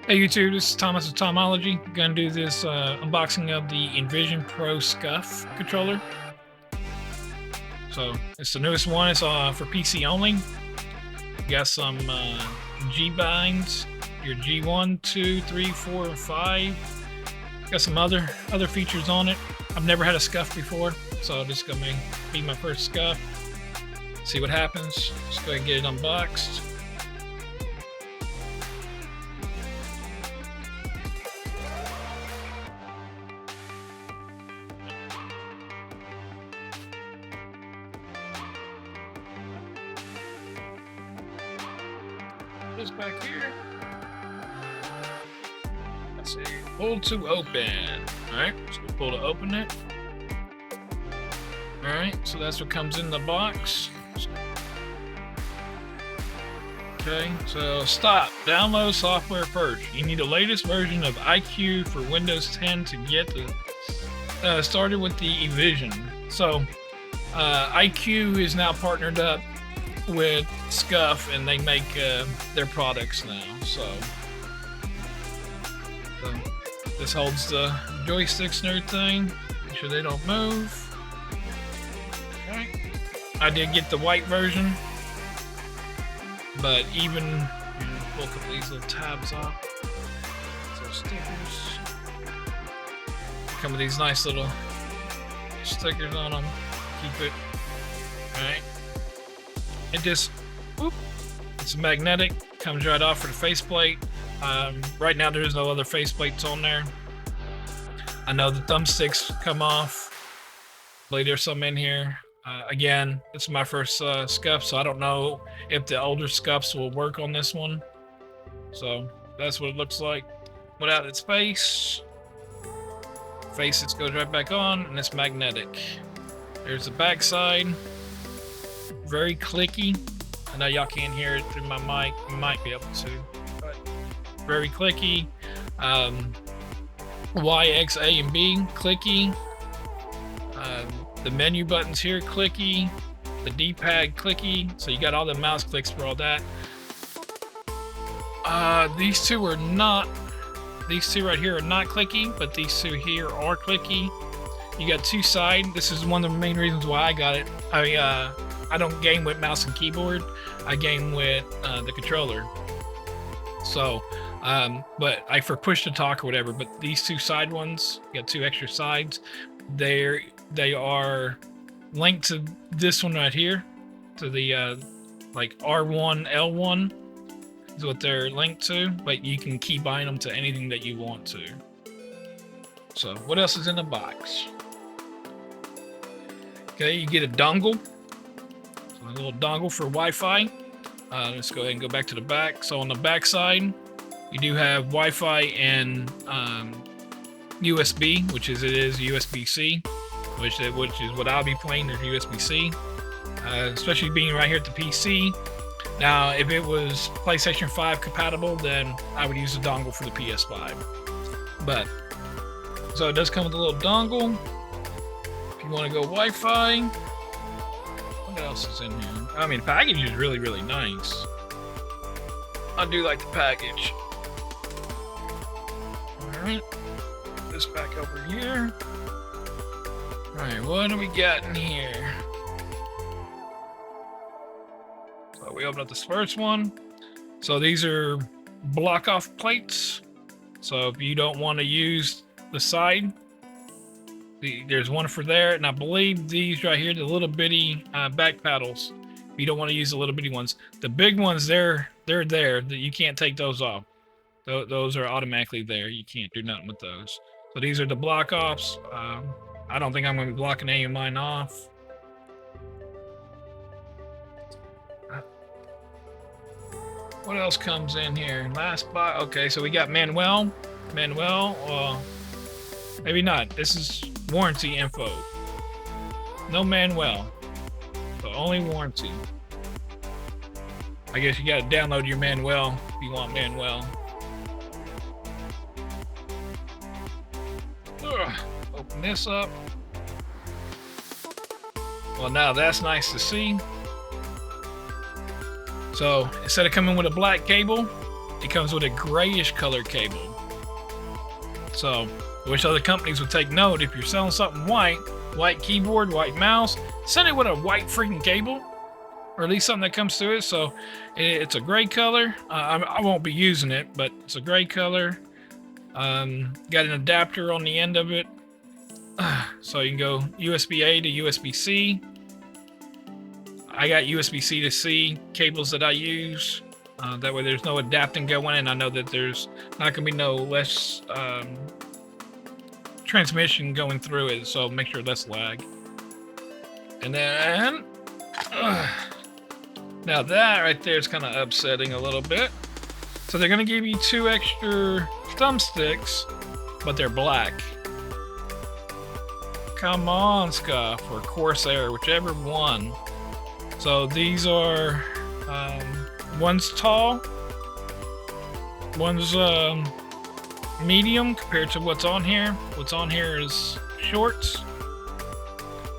Hey YouTube, this is Thomas of Tomology. Gonna do this unboxing of the Envision Pro SCUF controller. So it's the newest one. It's for PC only. Got some G binds, your G1, 2, 3, 4, and 5. Got some other features on it. I've never had a SCUF before, so this is gonna be my first SCUF. See what happens. Let's go ahead and get it unboxed. This back here. Let's see. Pull to open. Alright, so we'll pull to open it. Alright, so that's what comes in the box. Okay, so stop. Download software first. You need the latest version of IQ for Windows 10 to get started with the Envision. So IQ is now partnered up with SCUF, and they make their products now. So this holds the joysticks and everything. Make sure they don't move. Okay. I did get the white version, but even pull up these little tabs off. So stickers come with these nice little stickers on them. Keep it. All right. It just, whoop, it's magnetic, comes right off for the faceplate. Right now there's no other faceplates on there. I know the thumbsticks come off. I believe there's some in here. Again, it's my first SCUF, so I don't know if the older SCUFs will work on this one. So that's what it looks like without its face. Face, it goes right back on, and it's magnetic. There's the back side. Very clicky. I know y'all can't hear it through my mic. You might be able to, but very clicky. Y, X, A, and B, clicky. The menu buttons here, clicky. The D-pad, clicky. So you got all the mouse clicks for all that. These two are not. These two right here are not clicky, but these two here are clicky. You got two side. This is one of the main reasons why I got it. I don't game with mouse and keyboard. I game with the controller. So, but for push to talk or whatever. But these two side ones, you got two extra sides. They are linked to this one right here, to the like R1, L1 is what they're linked to. But you can key bind them to anything that you want to. So, what else is in the box? Okay, you get a dongle. A little dongle for Wi-Fi. Let's go ahead and go back to the back. So on the back side, you do have Wi-Fi and USB, which is USB-C, which is what I'll be playing. There's USB-C, especially being right here at the PC. Now, if it was PlayStation 5 compatible, then I would use the dongle for the PS5. But so it does come with a little dongle. If you want to go Wi-Fi. What else is in here? I mean, the package is really, really nice. I do like the package. Alright. This back over here. Alright, what do we got in here? So we open up this first one. So these are block off plates. So if you don't want to use the side, there's one for there, and I believe these right here, the little bitty back paddles. If you don't want to use the little bitty ones, the big ones, they're there. That you can't take those off. Those are automatically there. You can't do nothing with those. So these are the block offs. I don't think I'm going to be blocking any of mine off. What else comes in here? Last box. Okay, so we got Manuel. Maybe not. This is warranty info. No manual. So only warranty. I guess you gotta download your manual if you want manual. Open this up. Well, now that's nice to see. So instead of coming with a black cable, it comes with a grayish color cable. So I wish other companies would take note. If you're selling something white keyboard, white mouse, send it with a white freaking cable, or at least something that comes through it. So it's a gray color. I won't be using it, but it's a gray color. Got an adapter on the end of it, so you can go USB-A to USB-C. I got USB-C to C cables that I use. That way there's no adapting going in. I know that there's not going to be no less transmission going through it, so make sure less lag. And then, now that right there is kind of upsetting a little bit. So they're going to give you 2 extra thumbsticks, but they're black. Come on, SCUF, or Corsair, whichever one. So these are, one's tall, one's medium compared to what's on here. What's on here is shorts.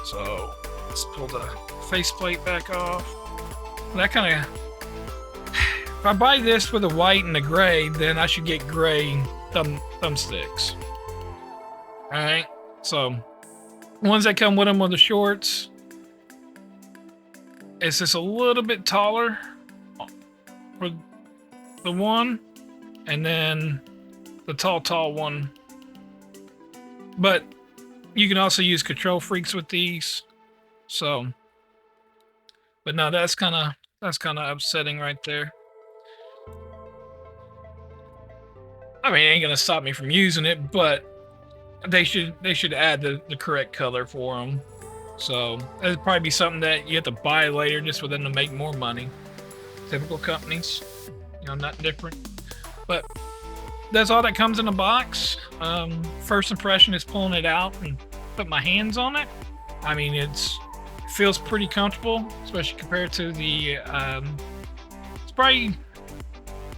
So let's pull the faceplate back off. That kind of, if I buy this with a white and a gray, then I should get gray thumbsticks. Alright, so ones that come with them are the shorts. It's just a little bit taller for the one, and then the tall one. But you can also use control freaks with these. So, but no, that's kind of upsetting right there. I mean, it ain't gonna stop me from using it, but they should add the correct color for them. So it'd probably be something that you have to buy later just for them to make more money. Typical companies, you know, not different. But that's all that comes in the box. First impression is pulling it out and put my hands on it. I mean, it feels pretty comfortable, especially compared to the. It's probably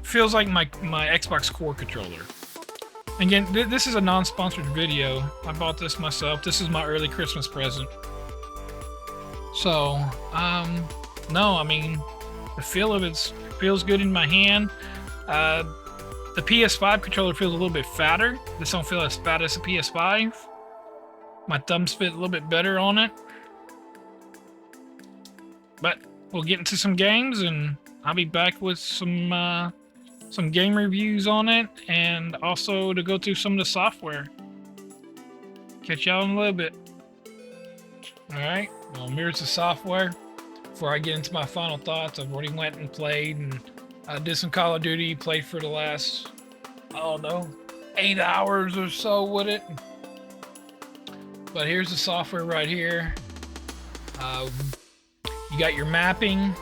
feels like my Xbox Core controller. Again, this is a non-sponsored video. I bought this myself. This is my early Christmas present. So, no, I mean, the feel of it feels good in my hand. The PS5 controller feels a little bit fatter. This don't feel as fat as the PS5. My thumbs fit a little bit better on it. But we'll get into some games, and I'll be back with some game reviews on it, and also to go through some of the software. Catch y'all in a little bit. Alright, well, here's the software. Before I get into my final thoughts, I've already went and played, and I did some Call of Duty, played for the last, I don't know, 8 hours or so with it. But here's the software right here. You got your mapping.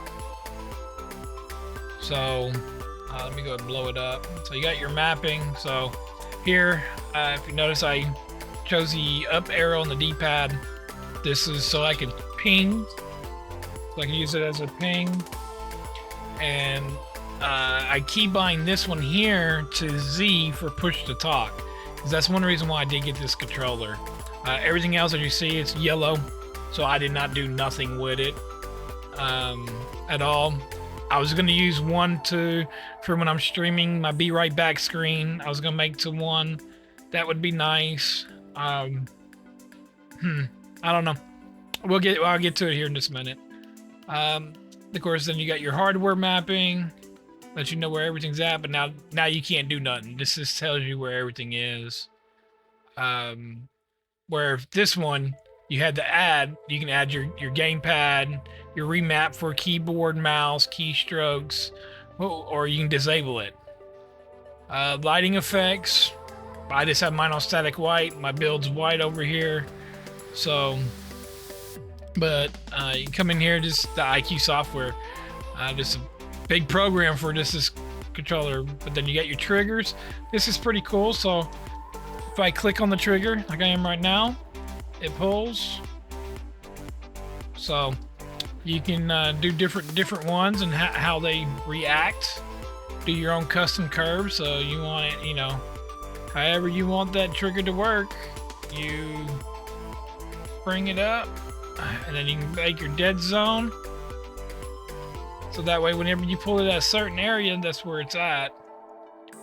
So, let me go ahead and blow it up. So you got your mapping. So here, if you notice, I chose the up arrow on the D-pad. This is so I can ping. So I can use it as a ping. And I keybind this one here to Z for push to talk. Because that's one reason why I did get this controller. Everything else that you see, it's yellow. So I did not do nothing with it at all. I was going to use one for when I'm streaming my Be Right Back screen. I was going to make to one. That would be nice. I don't know. I'll get to it here in just a minute. Of course, then you got your hardware mapping. Let you know where everything's at, but now you can't do nothing. This just tells you where everything is. Where this one, you had to add, you can add your gamepad, your remap for keyboard, mouse, keystrokes, or you can disable it. Lighting effects, I just have mine on static white. My build's white over here. So, but you come in here, just the IQ software, just a big program for just this controller. But then you got your triggers. This is pretty cool. So if I click on the trigger like I am right now, it pulls. So you can do different ones and how they react. Do your own custom curves. So you want it, you know, however you want that trigger to work. You bring it up, and then you can make your dead zone. So that way, whenever you pull it at a certain area, that's where it's at.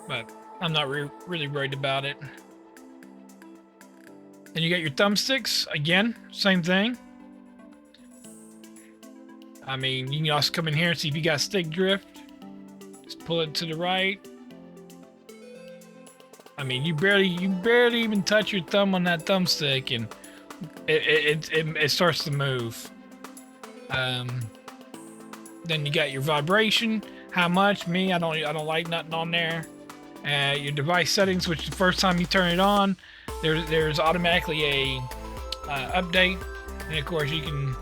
but I'm not really worried about it. Then you got your thumbsticks. Again, same thing. I mean, you can also come in here and see if you got stick drift. Just pull it to the right. I mean, you barely even touch your thumb on that thumbstick, and it starts to move. Then you got your vibration. How much? Me, I don't like nothing on there. Your device settings, which the first time you turn it on, there's automatically a update, and of course you can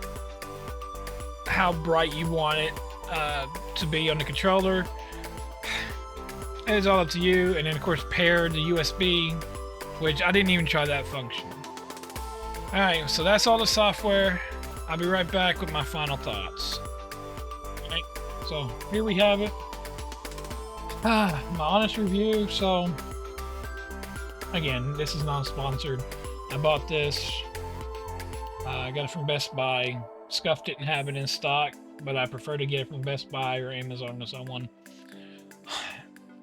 how bright you want it to be on the controller. It's all up to you. And then of course pair the USB, which I didn't even try that function. All right, so that's all the software. I'll be right back with my final thoughts. All right, so here we have it. My honest review. So again, this is non-sponsored. I bought this. I got it from Best Buy. SCUF didn't have it in stock, but I prefer to get it from Best Buy or Amazon or someone.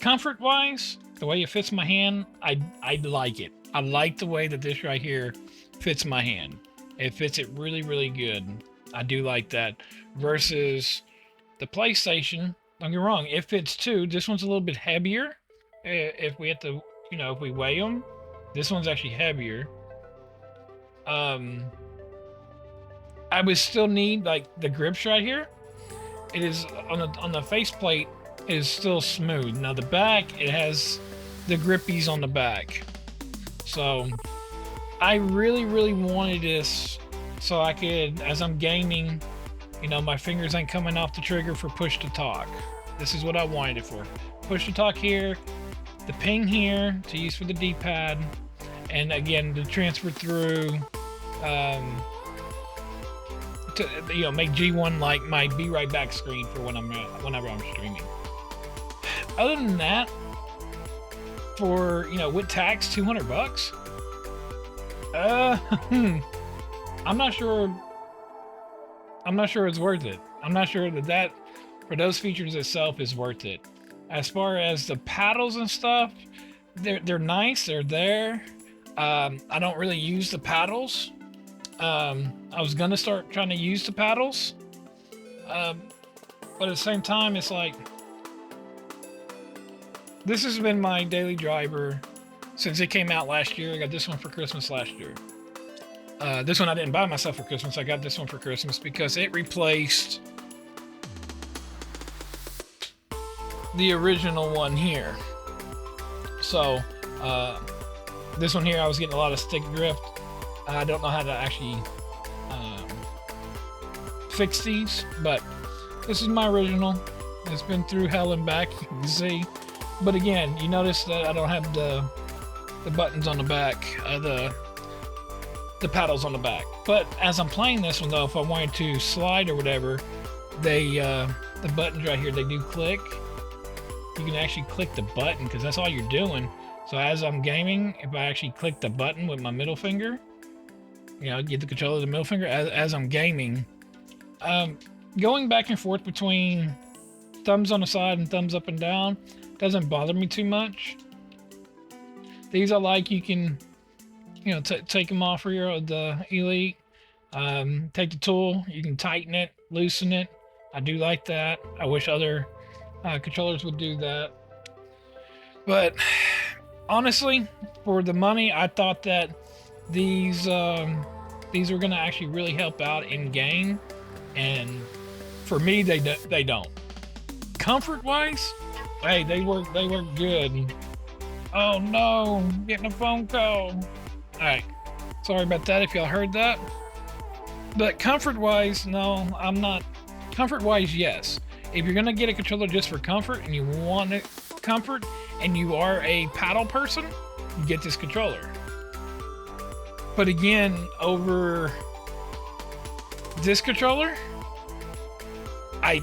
Comfort-wise, the way it fits my hand, I like it. I like the way that this right here fits my hand. It fits it really, really good. I do like that. Versus the PlayStation, don't get me wrong, it fits too. This one's a little bit heavier. If we have to, if we weigh them, this one's actually heavier. I would still need like the grips right here. It is on the faceplate is still smooth. Now the back, it has the grippies on the back. So I really, really wanted this so I could, as I'm gaming, my fingers ain't coming off the trigger for push to talk. This is what I wanted it for. Push to talk here, the ping here to use for the D-pad, and again to transfer through to make G1 like my be right back screen for whenever I'm streaming. Other than that, for with tax, $200. I'm not sure it's worth it. I'm not sure that for those features itself is worth it. As far as the paddles and stuff, they're nice. They're there. I don't really use the paddles. I was gonna start trying to use the paddles, but at the same time, it's like this has been my daily driver since it came out last year. I got this one for Christmas last year. This one I didn't buy myself for Christmas. I got this one for Christmas because it replaced the original one here. So this one here, I was getting a lot of stick drift. I don't know how to actually fix these, but this is my original. It's been through hell and back, you can see. But again, you notice that I don't have the buttons on the back, the paddles on the back. But as I'm playing this one though, if I wanted to slide or whatever, the buttons right here, they do click. You can actually click the button because that's all you're doing. So as I'm gaming, if I actually click the button with my middle finger, get the control of the middle finger as I'm gaming. Going back and forth between thumbs on the side and thumbs up and down doesn't bother me too much. These I like. You can, take them off for the Elite. Take the tool. You can tighten it, loosen it. I do like that. I wish other controllers would do that. But honestly, for the money, I thought that these were going to actually really help out in game, and for me, they don't. Comfort wise, hey, they work good. Oh no, I'm getting a phone call. All right, sorry about that if y'all heard that. But comfort wise, no, I'm not. Comfort wise, yes. If you're gonna get a controller just for comfort and you want it comfort and you are a paddle person, get this controller. But again, over this controller, I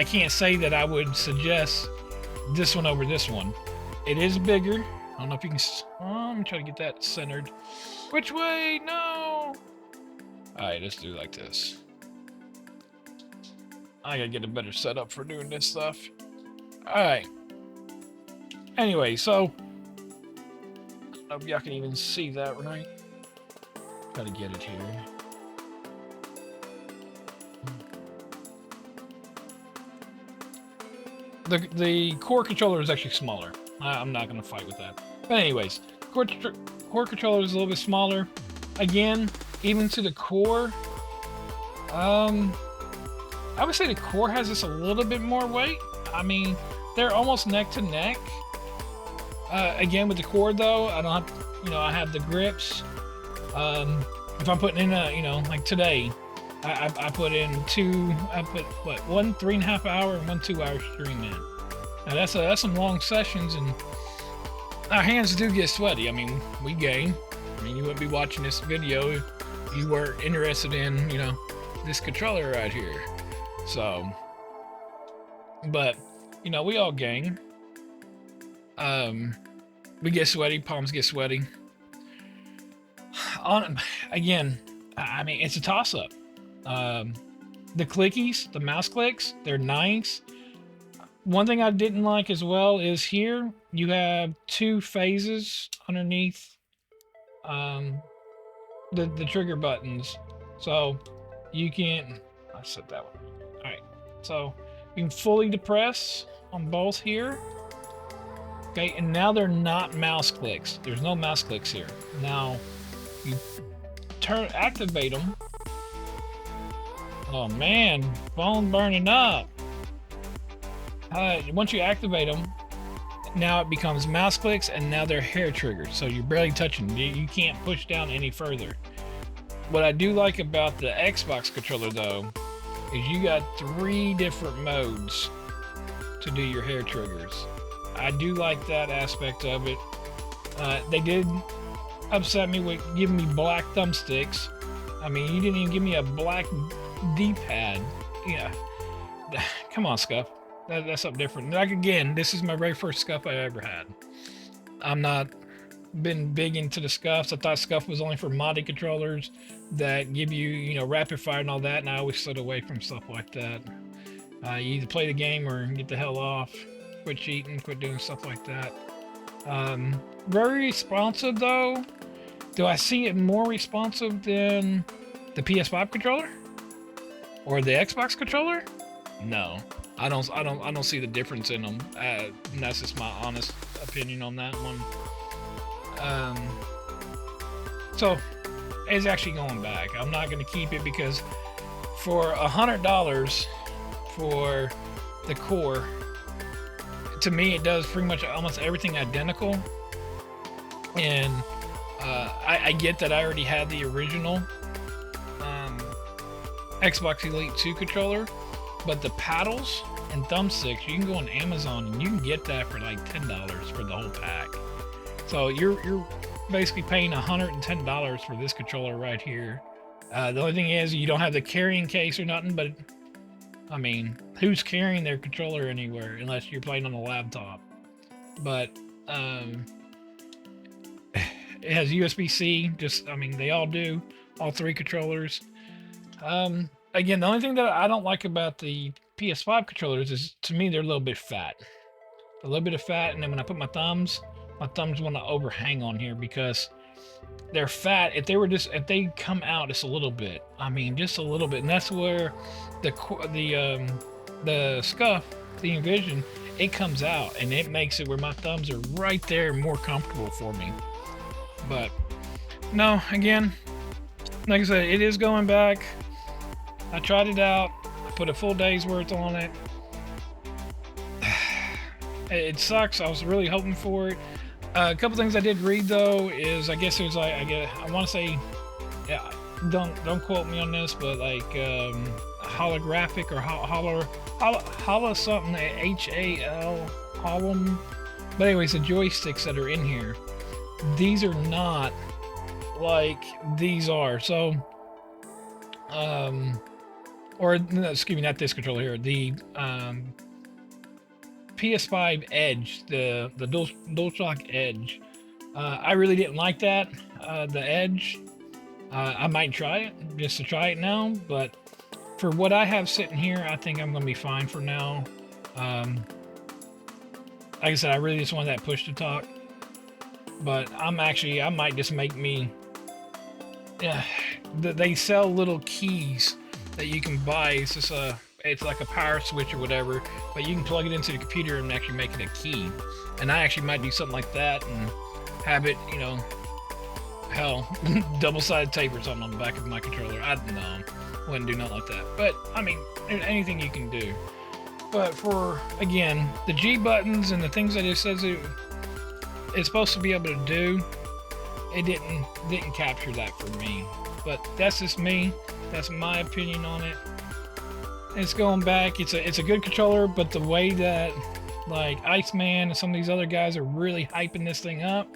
can't say that I would suggest this one over this one. It is bigger. I don't know if you can. I'm gonna try to get that centered. Which way? No. All right, let's do it like this. I gotta get a better setup for doing this stuff. All right. Anyway, so I don't know if y'all can even see that right. Gotta get it here. The core controller is actually smaller. I'm not gonna fight with that. But anyways, core controller is a little bit smaller. Again, even to the core, I would say the core has just a little bit more weight. I mean, they're almost neck to neck. Again, with the core though, I don't have, I have the grips. If I'm putting in like today, I put one 3.5 hour and one 2 hour stream in. Now that's some long sessions, and our hands do get sweaty. I mean, we game. I mean, you wouldn't be watching this video if you were interested in, this controller right here. So, but, we all gang. We get sweaty, palms get sweaty. Again, I mean, it's a toss-up. The clickies, the mouse clicks, they're nice. One thing I didn't like as well is here you have 2 phases underneath the trigger buttons, so you can, I set that one. All right, so you can fully depress on both here. Okay, and now they're not mouse clicks. There's no mouse clicks here. Now you activate them. Oh man, phone burning up. Once you activate them, now it becomes mouse clicks, and now they're hair triggers. So you're barely touching. You can't push down any further. What I do like about the Xbox controller though, is you got 3 different modes to do your hair triggers. I do like that aspect of it. They did upset me with giving me black thumbsticks. I mean, you didn't even give me a black D-pad. Yeah, come on, SCUF. That's something different. Like, again, this is my very first SCUF I ever had. I'm not been big into the SCUFs. I thought SCUF was only for modded controllers that give you, rapid fire and all that, and I always stood away from stuff like that. You either play the game or get the hell off. Quit cheating, quit doing stuff like that. Very responsive though. Do I see it more responsive than the PS5 controller? Or the Xbox controller? No. I don't see the difference in them. And that's just my honest opinion on that one. So it's actually going back. I'm not gonna keep it because for $100 for the core, to me it does pretty much almost everything identical. And I get that I already had the original Xbox Elite 2 controller, but the paddles and thumbsticks, you can go on Amazon and you can get that for like $10 for the whole pack. So you're basically paying $110 for this controller right here. The only thing is you don't have the carrying case or nothing, but I mean, who's carrying their controller anywhere unless you're playing on a laptop? But it has USB-C, they all do, all 3 controllers. Again, the only thing that I don't like about the PS5 controllers is, to me, they're a little bit fat. A little bit of fat, and then when I put my thumbs want to overhang on here because they're fat. If they come out just a little bit, just a little bit, and that's where the SCUF, the Envision, it comes out, and it makes it where my thumbs are right there, more comfortable for me. But no, again, like I said, it is going back. I tried it out. I put a full day's worth on it. It sucks. I was really hoping for it. A couple things I did read though is, I guess there's like, I want to say, yeah, don't quote me on this, but like holographic or holo something, HAL holom. But anyways, the joysticks that are in here, these are not like these are. So, or no, excuse me, not this controller here. The PS5 Edge, the DualShock Edge. I really didn't like that. The Edge. I might try it just to try it now, but for what I have sitting here, I think I'm gonna be fine for now. like I said, I really just want that push to talk. But I might just make me. Yeah, they sell little keys that you can buy. It's like a power switch or whatever, but you can plug it into the computer and actually make it a key. And I actually might do something like that and have it, hell, double-sided tape or something on the back of my controller. I don't know. Wouldn't do nothing like that. But, I mean, anything you can do. But for, again, the G buttons and the things that it says it's supposed to be able to do, it didn't capture that for me. But that's just me. That's my opinion on it. It's going back. It's a good controller, but the way that like Iceman and some of these other guys are really hyping this thing up.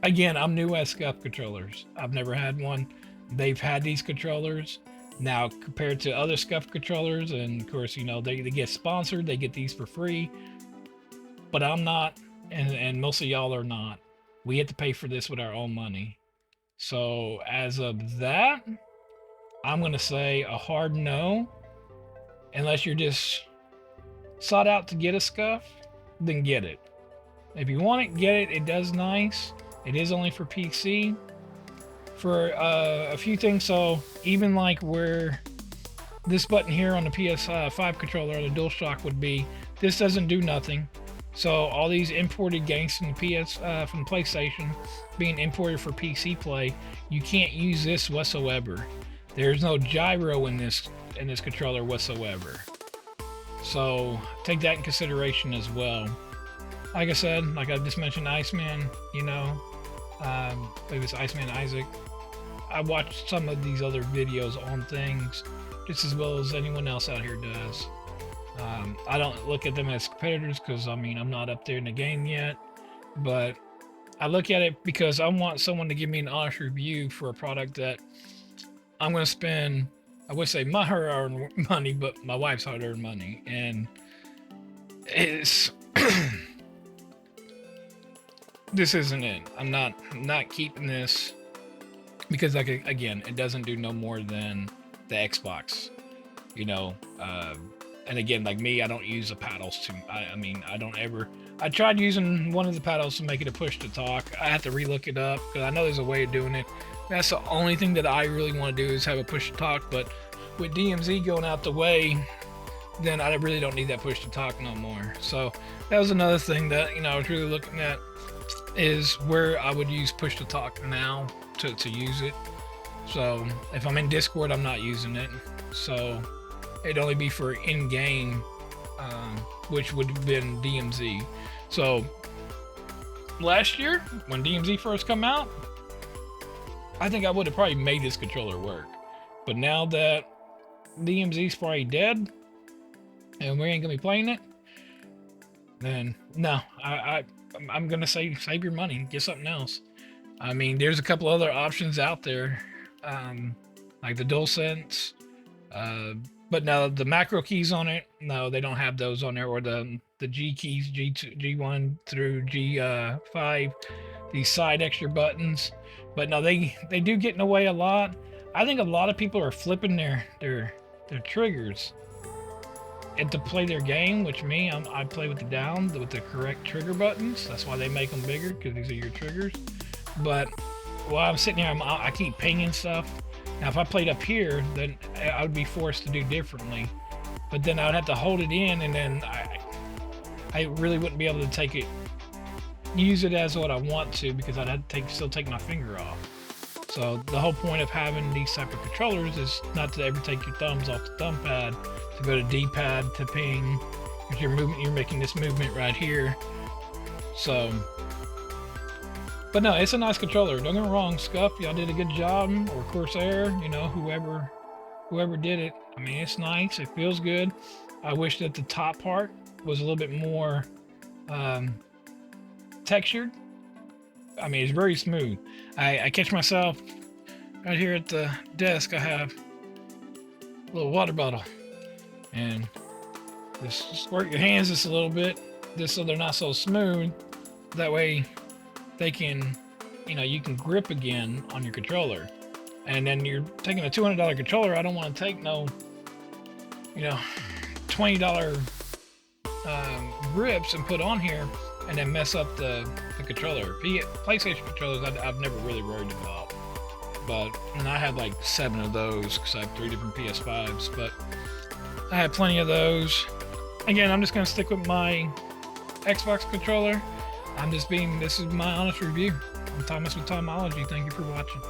Again, I'm new at SCUF controllers. I've never had one. They've had these controllers. Now, compared to other SCUF controllers, and of course, they get sponsored. They get these for free. But I'm not, and most of y'all are not. We have to pay for this with our own money. So as of that, I'm going to say a hard no. Unless you're just sought out to get a SCUF, then get it. If you want it, get it. It does nice. It is only for PC. For a few things, so even like where this button here on the PS5 controller or the DualShock would be, this doesn't do nothing. So all these imported games from the from the PlayStation being imported for PC play, you can't use this whatsoever. There's no gyro in this controller whatsoever. So take that in consideration as well. Like I said, like I just mentioned, Iceman, I believe it's Iceman Isaac. I watched some of these other videos on things just as well as anyone else out here does. I don't look at them as competitors because, I'm not up there in the game yet. But I look at it because I want someone to give me an honest review for a product that I'm going to spend, I would say my hard-earned money, but my wife's hard-earned money. And it's... this isn't it. I'm not keeping this because, like, again, it doesn't do no more than the Xbox, and again, like me, I don't use the paddles I tried using one of the paddles to make it a push to talk. I have to relook it up because I know there's a way of doing it. That's the only thing that I really want to do is have a push to talk, but with DMZ going out the way, then I really don't need that push to talk no more. So that was another thing that, I was really looking at, is where I would use push to talk now to use it. So if I'm in Discord, I'm not using it. So it'd only be for in-game, which would have been DMZ. So last year, when DMZ first come out, I think I would have probably made this controller work. But now that DMZ's probably dead, and we ain't gonna be playing it, then no, I'm gonna say save your money, get something else. There's a couple other options out there, like the DualSense, but now the macro keys on it, no, they don't have those on there, or the G keys, G2, G1 through G5, these side extra buttons. But no, they do get in the way a lot. I think a lot of people are flipping their triggers and to play their game, which I play with the correct trigger buttons. That's why they make them bigger, because these are your triggers. But while I'm sitting here, I keep pinging stuff. Now, if I played up here, then I would be forced to do differently. But then I would have to hold it in, and then I really wouldn't be able to use it as what I want to, because I'd have to still take my finger off. So the whole point of having these type of controllers is not to ever take your thumbs off the thumb pad, to go to D-pad to ping. If you're making this movement right here. So, but no, it's a nice controller. Don't get me wrong, SCUF, y'all did a good job, or Corsair, whoever did it. It's nice. It feels good. I wish that the top part was a little bit more textured. It's very smooth. I catch myself right here at the desk. I have a little water bottle, and just squirt your hands just a little bit, just so they're not so smooth. That way they can, you can grip again on your controller. And then you're taking a $200 controller. I don't want to take no, $20 grips and put on here and then mess up the controller. PlayStation controllers I've never really worried about. And I had like 7 of those because I have 3 different PS5s, but I had plenty of those. Again, I'm just going to stick with my Xbox controller. This is my honest review. I'm Thomas with Tomology. Thank you for watching.